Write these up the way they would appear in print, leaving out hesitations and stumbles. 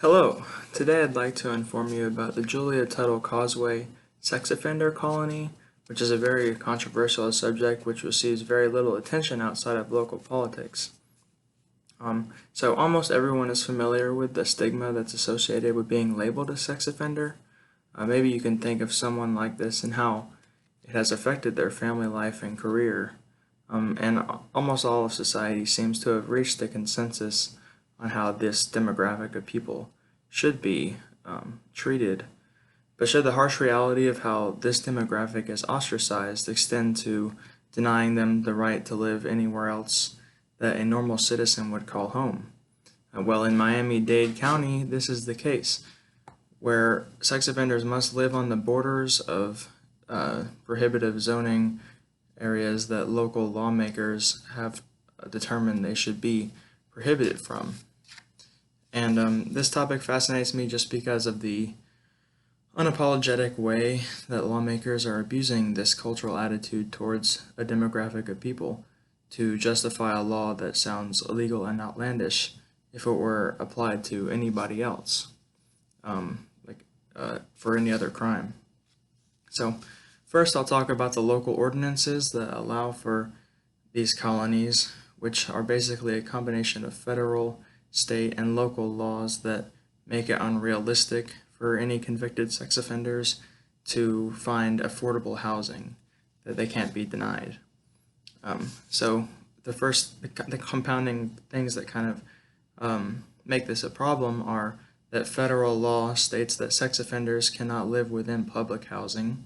Hello, today I'd like to inform you about the Julia Tuttle Causeway sex offender colony, which is a very controversial subject which receives very little attention outside of local politics. So almost everyone is familiar with the stigma that's associated with being labeled a sex offender. Maybe you can think of someone like this and how it has affected their family life and career. And almost all of society seems to have reached a consensus on how this demographic of people should be treated. But should the harsh reality of how this demographic is ostracized extend to denying them the right to live anywhere else that a normal citizen would call home? Well, in Miami-Dade County, this is the case, where sex offenders must live on the borders of prohibitive zoning areas that local lawmakers have determined they should be prohibited from. And this topic fascinates me just because of the unapologetic way that lawmakers are abusing this cultural attitude towards a demographic of people to justify a law that sounds illegal and outlandish if it were applied to anybody else, for any other crime. So first I'll talk about the local ordinances that allow for these colonies, which are basically a combination of federal, state, and local laws that make it unrealistic for any convicted sex offenders to find affordable housing that they can't be denied. So the compounding things that kind of make this a problem are that federal law states that sex offenders cannot live within public housing,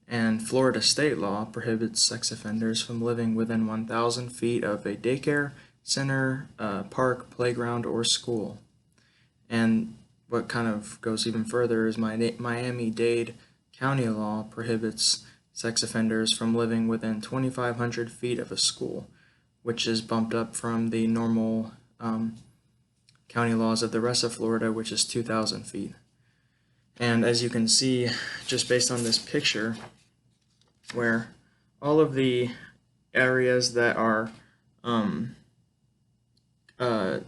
and Florida state law prohibits sex offenders from living within 1,000 feet of a daycare center, park, playground, or school. And what kind of goes even further is Miami-Dade County law prohibits sex offenders from living within 2,500 feet of a school, which is bumped up from the normal county laws of the rest of Florida, which is 2,000 feet. And as you can see, just based on this picture, where all of the areas that are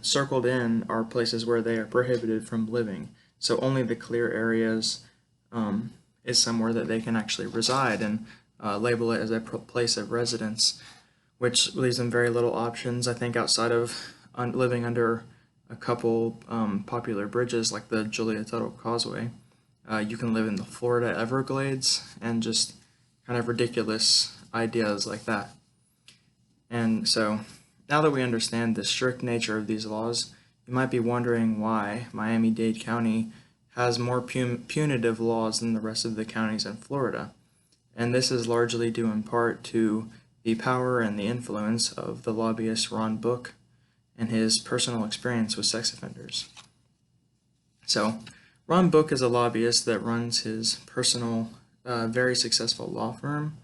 circled in are places where they are prohibited from living. So only the clear areas is somewhere that they can actually reside and label it as a place of residence, which leaves them very little options, I think, outside of living under a couple popular bridges like the Julia Tuttle Causeway. You can live in the Florida Everglades and just kind of ridiculous ideas like that. And so now that we understand the strict nature of these laws, you might be wondering why Miami-Dade County has more punitive laws than the rest of the counties in Florida. And this is largely due in part to the power and the influence of the lobbyist Ron Book and his personal experience with sex offenders. So Ron Book is a lobbyist that runs his personal, very successful law firm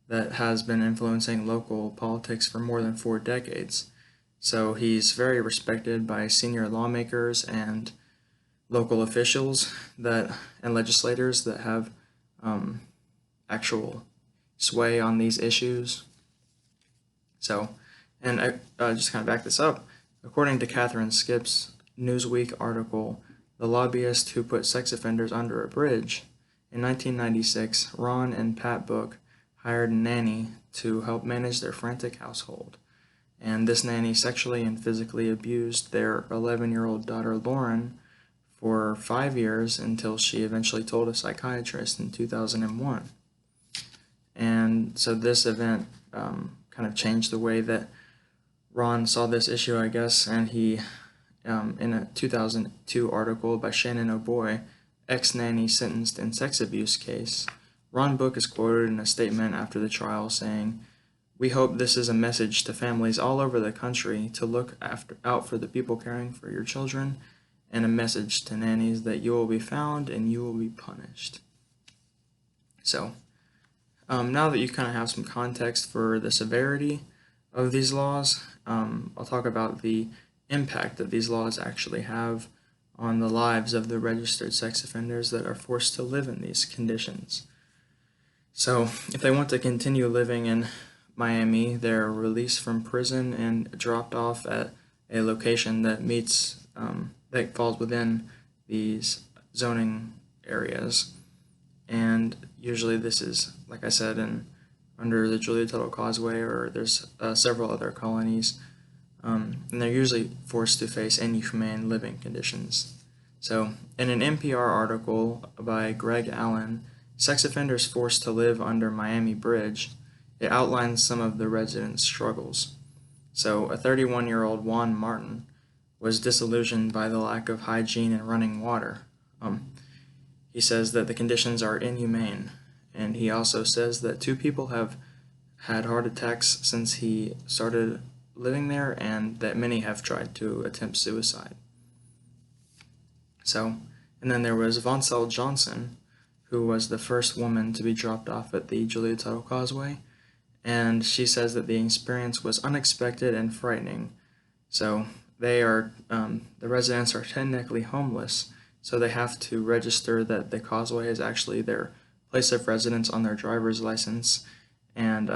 that has been influencing local politics for more than 4 decades. So he's very respected by senior lawmakers and local officials and legislators that have actual sway on these issues. So, and I just kind of back this up. According to Catherine Skipp's Newsweek article, "The Lobbyist Who Put Sex Offenders Under a Bridge," in 1996, Ron and Pat Book hired a nanny to help manage their frantic household. And this nanny sexually and physically abused their 11-year-old daughter Lauren for 5 years until she eventually told a psychiatrist in 2001. And so this event kind of changed the way that Ron saw this issue, I guess, and he, in a 2002 article by Shannon O'Boy, ex-nanny sentenced in sex abuse case, Ron Book is quoted in a statement after the trial saying, "We hope this is a message to families all over the country to look out for the people caring for your children, and a message to nannies that you will be found and you will be punished." So, now that you kind of have some context for the severity of these laws, I'll talk about the impact that these laws actually have on the lives of the registered sex offenders that are forced to live in these conditions. So if they want to continue living in Miami, they're released from prison and dropped off at a location that meets that falls within these zoning areas. And usually this is, like I said, under the Julia Tuttle Causeway, or there's several other colonies, and they're usually forced to face inhumane living conditions. So, in an NPR article by Greg Allen, Sex Offenders Forced to Live Under Miami Bridge, it outlines some of the residents' struggles. So, a 31-year-old Juan Martin was disillusioned by the lack of hygiene and running water. He says that the conditions are inhumane, and he also says that 2 people have had heart attacks since he started living there, and that many have tried to attempt suicide. So, and then there was Vonsell Johnson, who was the first woman to be dropped off at the Julia Tuttle Causeway, and she says that the experience was unexpected and frightening. So the residents are technically homeless, so they have to register that the causeway is actually their place of residence on their driver's license, and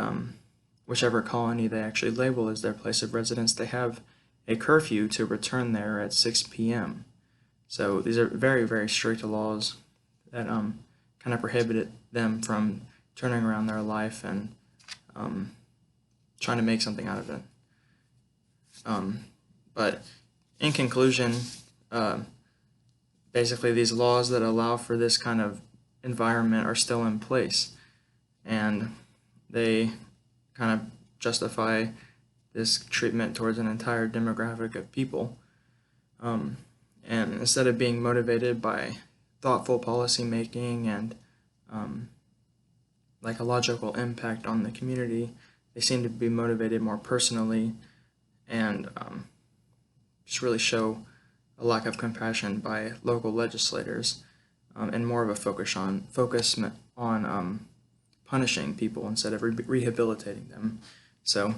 whichever colony they actually label as their place of residence, they have a curfew to return there at 6 p.m. So these are very, very strict laws that kind of prohibited them from turning around their life and trying to make something out of it. But in conclusion, basically these laws that allow for this kind of environment are still in place, and they kind of justify this treatment towards an entire demographic of people. And instead of being motivated by thoughtful policy making and like a logical impact on the community, they seem to be motivated more personally, and just really show a lack of compassion by local legislators, and more of a focus on punishing people instead of rehabilitating them. So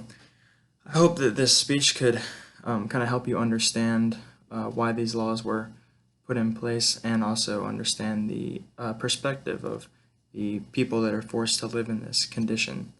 I hope that this speech could kind of help you understand why these laws were put in place, and also understand the perspective of the people that are forced to live in this condition.